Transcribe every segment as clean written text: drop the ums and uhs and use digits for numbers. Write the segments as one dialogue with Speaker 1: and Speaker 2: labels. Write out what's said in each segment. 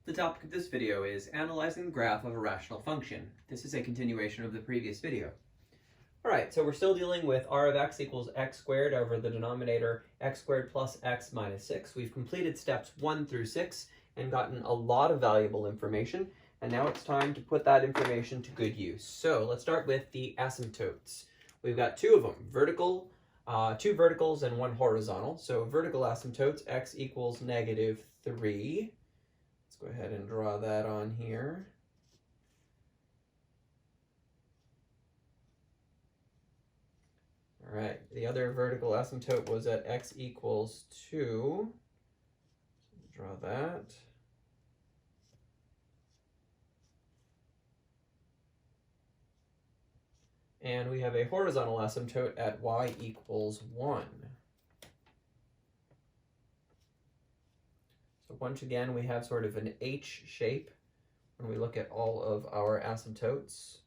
Speaker 1: The topic of this video is analyzing the graph of a rational function. This is a continuation of the previous video. Alright, so we're still dealing with r of x equals x squared over the denominator x squared plus x minus 6. We've completed steps 1 through 6 and gotten a lot of valuable information, and now it's time to put that information to good use. So let's start with the asymptotes. We've got two of them, two verticals and one horizontal. So vertical asymptotes, x equals -3. Let's go ahead and draw that on here. All right, the other vertical asymptote was at x equals 2. Draw that. And we have a horizontal asymptote at y equals 1. So once again, we have sort of an H shape when we look at all of our asymptotes.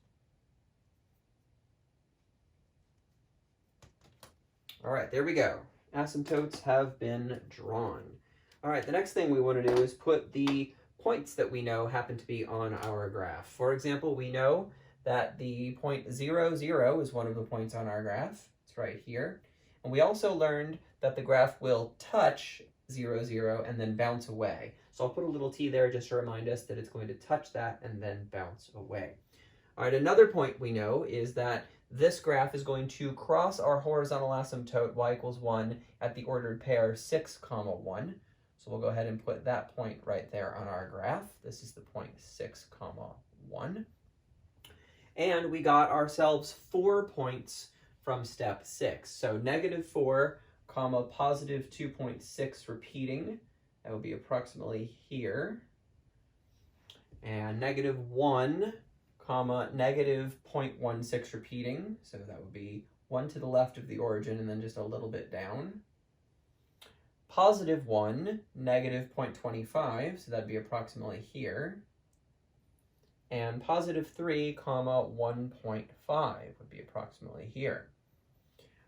Speaker 1: All right, there we go. Asymptotes have been drawn. All right, the next thing we want to do is put the points that we know happen to be on our graph. For example, we know that the point 0, 0 is one of the points on our graph. It's right here. And we also learned that the graph will touch 0, 0 and then bounce away. So I'll put a little t there just to remind us that it's going to touch that and then bounce away. All right, another point we know is that this graph is going to cross our horizontal asymptote y equals 1 at the ordered pair 6, 1. So we'll go ahead and put that point right there on our graph. This is the point 6, 1. And we got ourselves 4 points from step 6. So -4, positive 2.6 repeating. That would be approximately here. And -1, negative 0.16 repeating. So that would be 1 to the left of the origin and then just a little bit down. +1, negative 0.25. So that'd be approximately here. And +3, 1.5 would be approximately here.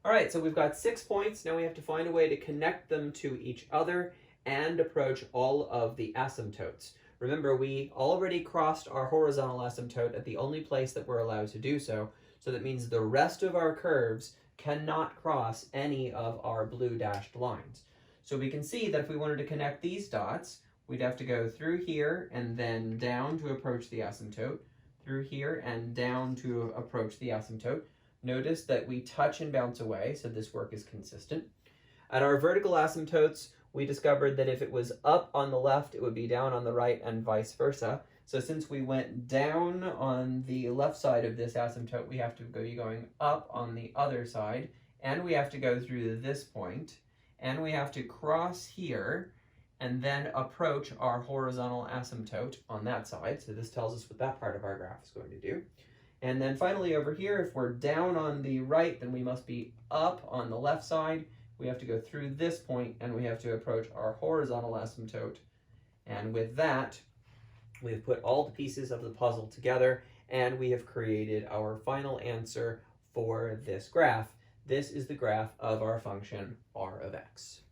Speaker 1: All right, so we've got 6 points. Now we have to find a way to connect them to each other and approach all of the asymptotes. Remember, we already crossed our horizontal asymptote at the only place that we're allowed to do so. So that means the rest of our curves cannot cross any of our blue dashed lines. So we can see that if we wanted to connect these dots, we'd have to go through here and then down to approach the asymptote, through here and down to approach the asymptote. Notice that we touch and bounce away, so this work is consistent. At our vertical asymptotes, we discovered that if it was up on the left, it would be down on the right and vice versa. So since we went down on the left side of this asymptote, we have to be going up on the other side, and we have to go through this point, and we have to cross here, and then approach our horizontal asymptote on that side. So this tells us what that part of our graph is going to do. And then finally over here, if we're down on the right, then we must be up on the left side. We have to go through this point and we have to approach our horizontal asymptote. And with that, we've put all the pieces of the puzzle together and we have created our final answer for this graph. This is the graph of our function r of x.